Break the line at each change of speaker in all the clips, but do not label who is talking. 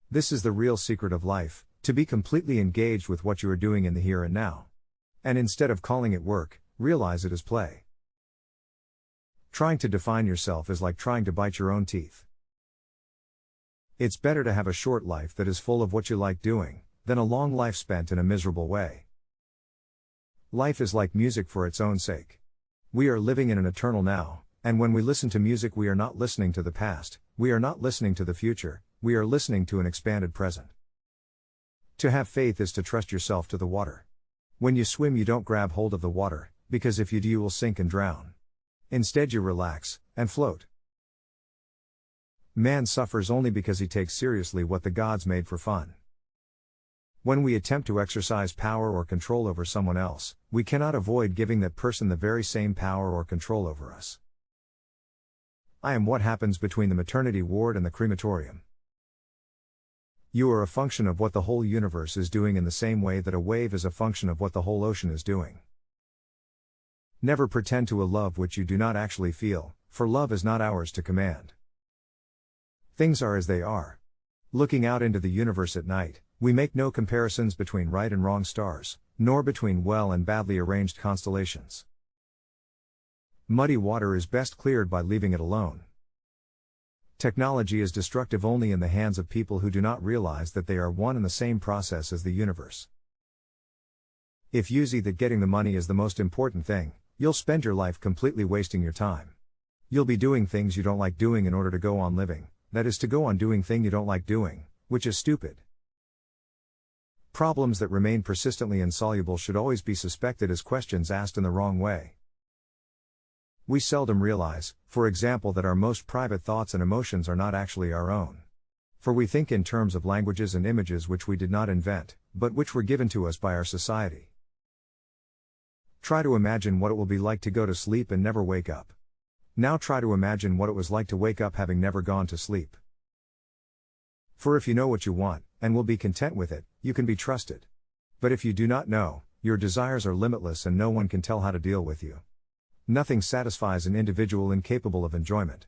This is the real secret of life, to be completely engaged with what you are doing in the here and now. And instead of calling it work, realize it as play. Trying to define yourself is like trying to bite your own teeth. It's better to have a short life that is full of what you like doing, than a long life spent in a miserable way. Life is like music for its own sake. We are living in an eternal now, and when we listen to music we are not listening to the past, we are not listening to the future, we are listening to an expanded present. To have faith is to trust yourself to the water. When you swim you don't grab hold of the water, because if you do you will sink and drown. Instead you relax, and float. Man suffers only because he takes seriously what the gods made for fun. When we attempt to exercise power or control over someone else, we cannot avoid giving that person the very same power or control over us. I am what happens between the maternity ward and the crematorium. You are a function of what the whole universe is doing in the same way that a wave is a function of what the whole ocean is doing. Never pretend to a love which you do not actually feel, for love is not ours to command. Things are as they are. Looking out into the universe at night, we make no comparisons between right and wrong stars, nor between well and badly arranged constellations. Muddy water is best cleared by leaving it alone. Technology is destructive only in the hands of people who do not realize that they are one and the same process as the universe. If you see that getting the money is the most important thing, you'll spend your life completely wasting your time. You'll be doing things you don't like doing in order to go on living, that is to go on doing thing you don't like doing, which is stupid. Problems that remain persistently insoluble should always be suspected as questions asked in the wrong way. We seldom realize, for example, that our most private thoughts and emotions are not actually our own. For we think in terms of languages and images which we did not invent, but which were given to us by our society. Try to imagine what it will be like to go to sleep and never wake up. Now try to imagine what it was like to wake up having never gone to sleep. For if you know what you want, and will be content with it, you can be trusted. But if you do not know, your desires are limitless and no one can tell how to deal with you. Nothing satisfies an individual incapable of enjoyment.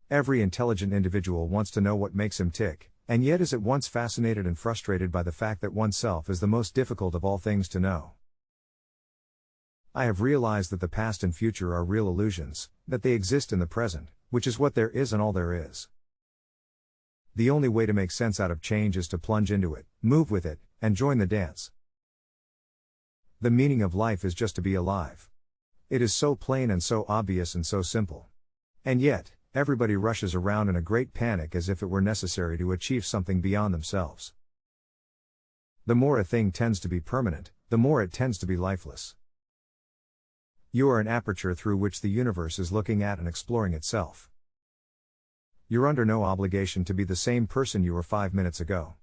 Every intelligent individual wants to know what makes him tick, and yet is at once fascinated and frustrated by the fact that oneself is the most difficult of all things to know. I have realized that the past and future are real illusions, that they exist in the present, which is what there is and all there is. The only way to make sense out of change is to plunge into it, move with it, and join the dance. The meaning of life is just to be alive. It is so plain and so obvious and so simple. And yet, everybody rushes around in a great panic as if it were necessary to achieve something beyond themselves. The more a thing tends to be permanent, the more it tends to be lifeless. You are an aperture through which the universe is looking at and exploring itself. You're under no obligation to be the same person you were 5 minutes ago.